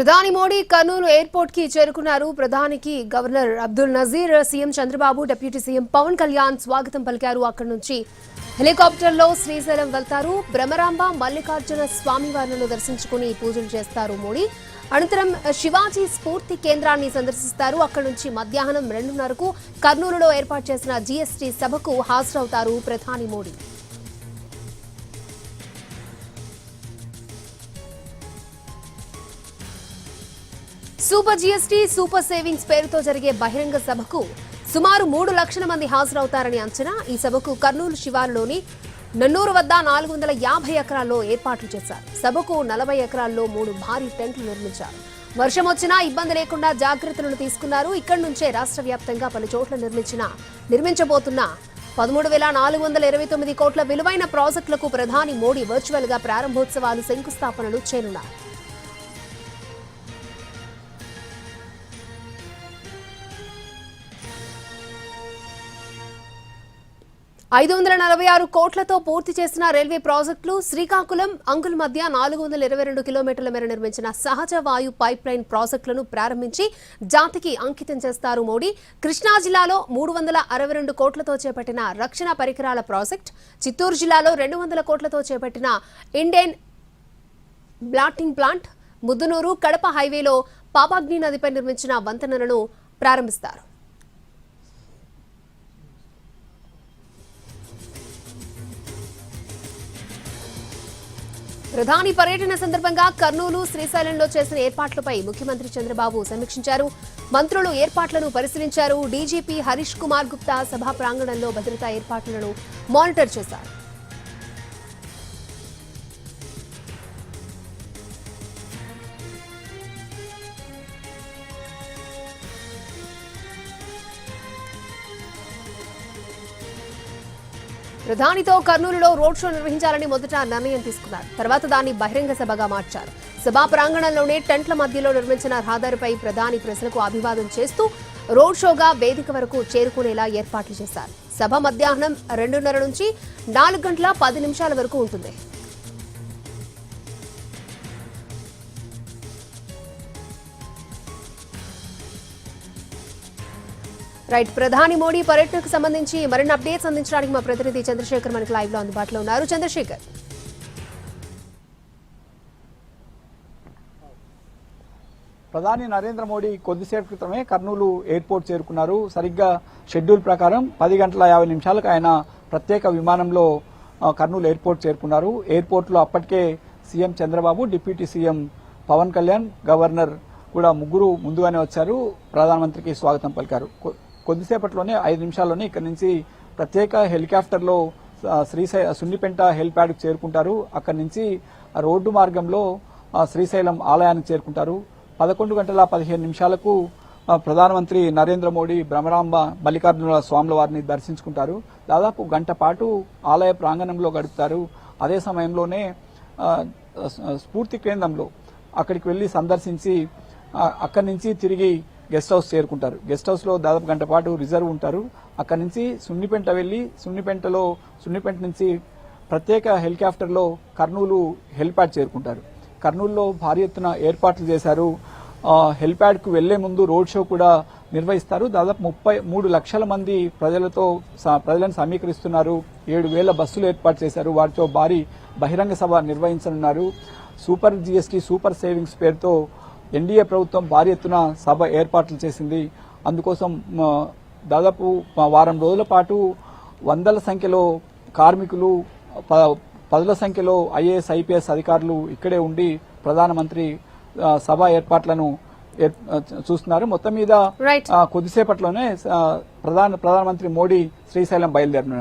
ప్రధాని మోడీ కర్నూలు ఎయిర్పోర్ట్ కి చేరుకున్నారు. ప్రధానికి governor Abdul Nazeer, CM Chandrababu, deputy CM Pawan Kalyan స్వాగతం పలికారు. అక్కడి నుంచి హెలికాప్టర్లో శ్రీశైలం వెళ్తారు. బ్రహ్మరాంబ మల్లికార్జున స్వామివార్లను దర్శించుకుని పూజలు చేస్తారు మోడీ. అనంతరం శివాజీ స్ఫూర్తి కేంద్రాన్ని సందర్శిస్తారు. అక్కడి నుంచి మధ్యాహ్నం 2:30కు కర్నూలులో ఏర్పాటు చేసిన జీఎస్టీ సభకు హాజరవుతారు ప్రధాని Modi. Super GST, super savings పేరుతో జరిగే బహిరంగ సభకు సుమారు 3 లక్షల మంది హాజరవుతారని అంచనా. ఈ సభకు కర్నూలు శివారులోని నన్నూరు వద్ద 450 ఎకరాల్లో ఏర్పాట్లు చేశారు. సభకు 40 ఎకరాల్లో 3 భారీ టెంట్లు నిర్మించారు. వర్షం వచ్చినా ఇబ్బంది లేకుండా జాగ్రత్తలను తీసుకున్నారు. ఇక్కడి నుంచే రాష్ట్ర వ్యాప్తంగా పలు చోట్ల నిర్మించబోతున్న 13,429 కోట్ల విలువైన ప్రాజెక్టులకు ప్రధాని మోడీ వర్చువల్ గా ప్రారంభోత్సవాలు, శంకుస్థాపనలు చేయనున్నారు. 546 కోట్లతో పూర్తి చేసిన రైల్వే ప్రాజెక్టులు. శ్రీకాకుళం, అంగుల్ మధ్య 422 కిలోమీటర్ల మేర నిర్మించిన సహజ వాయు పైప్ లైన్ ప్రాజెక్టులను ప్రారంభించి జాతికి అంకితం చేస్తారు మోడీ. కృష్ణా జిల్లాలో 362 కోట్లతో చేపట్టిన రక్షణ పరికరాల ప్రాజెక్ట్, చిత్తూరు జిల్లాలో 200 కోట్లతో చేపట్టిన Indian blotting plant, Muddanur Kadapa హైవేలో పాపాగ్ని నదిపై నిర్మించిన వంతెనలను ప్రారంభిస్తారు. ప్రధాని పర్యటన సందర్భంగా కర్నూలు, శ్రీశైలంలో చేసిన ఏర్పాట్లపై ముఖ్యమంత్రి చంద్రబాబు సమీక్షించారు. మంత్రులు ఏర్పాట్లను పరిశీలించారు. డీజీపీ హరీష్ కుమార్ గుప్తా సభా ప్రాంగణంలో భద్రతా ఏర్పాట్లను మానిటర్ చేశారు. ప్రధానితో కర్నూలులో రోడ్ షో నిర్వహించాలని మొదట నిర్ణయం తీసుకున్నారు. తర్వాత దాన్ని బహిరంగ సభగా మార్చారు. సభా ప్రాంగణంలోనే టెంట్ల మధ్యలో నిర్మించిన రహదారిపై ప్రధాని ప్రజలకు అభివాదం చేస్తూ రోడ్ షోగా వేదిక వరకు చేరుకునేలా ఏర్పాట్లు చేశారు. సభ మధ్యాహ్నం 2:30 నుంచి 4 గంటల 10 నిమిషాల వరకు ఉంటుంది. రైట్, ప్రధాని మోడీ పర్యటనకు సంబంధించి మరిన్ని అప్డేట్స్ అందించడానికి మా ప్రతినిధి చంద్రశేఖర్ మనకు లైవ్ లో అందుబాటులో ఉన్నారు. చంద్రశేఖర్, ప్రధాని నరేంద్ర మోడీ కొద్దిసేపు క్రితమే కర్నూలు ఎయిర్పోర్ట్ చేరుకున్నారు. సరిగ్గా షెడ్యూల్ ప్రకారం 10 గంటల 50 నిమిషాలకు ఆయన ప్రత్యేక విమానంలో కర్నూలు ఎయిర్పోర్ట్ చేరుకున్నారు. ఎయిర్పోర్ట్లో అప్పటికే CM Chandrababu, deputy CM Pawan Kalyan, governor కూడా ముగ్గురు ముందుగానే వచ్చారు. ప్రధానమంత్రికి స్వాగతం పలికారు. కొద్దిసేపట్లోనే 5 నిమిషాల్లోనే ఇక్కడి నుంచి ప్రత్యేక హెలికాప్టర్లో సున్నిపెంట హెలిప్యాడ్కు చేరుకుంటారు. అక్కడి నుంచి రోడ్డు మార్గంలో శ్రీశైలం ఆలయానికి చేరుకుంటారు. 11 గంటల 15 నిమిషాలకు ప్రధానమంత్రి నరేంద్ర మోడీ బ్రహ్మరాంబ మల్లికార్జున స్వాముల వారిని దర్శించుకుంటారు. దాదాపు గంట పాటు ఆలయ ప్రాంగణంలో గడుపుతారు. అదే సమయంలోనే స్ఫూర్తి కేంద్రంలో అక్కడికి వెళ్లి సందర్శించి అక్కడి నుంచి తిరిగి గెస్ట్ హౌస్ చేరుకుంటారు. గెస్ట్ హౌస్ లో దాదాపు గంట పాటు రిజర్వ్ ఉంటారు. అక్కడి నుంచి సున్నిపెంట వెళ్లి సున్నిపెంట నుంచి ప్రత్యేక హెలికాప్టర్లో కర్నూలు హెలిప్యాడ్ చేరుకుంటారు. కర్నూలులో భారీ ఎత్తున ఏర్పాట్లు చేశారు. హెలిప్యాడ్ కు వెళ్లే ముందు రోడ్ షో కూడా నిర్వహిస్తారు. దాదాపు 33 లక్షల మంది ప్రజలను సమీకరిస్తున్నారు. 7,000 బస్సులు ఏర్పాటు చేశారు. వాటితో భారీ బహిరంగ సభ నిర్వహించనున్నారు. సూపర్ జీఎస్టీ, సూపర్ సేవింగ్స్ పేరుతో ఎన్డీఏ ప్రభుత్వం భారీ ఎత్తున సభ ఏర్పాట్లు చేసింది. అందుకోసం దాదాపు వారం రోజుల పాటు వందల సంఖ్యలో కార్మికులు, 10ల సంఖ్యలో ఐఏఎస్, ఐపీఎస్ అధికారులు ఇక్కడే ఉండి ప్రధానమంత్రి సభ ఏర్పాట్లను చూస్తున్నారు. మొత్తం మీద కొద్దిసేపట్లోనే ప్రధానమంత్రి మోడీ శ్రీశైలం బయలుదేరనున్నారు.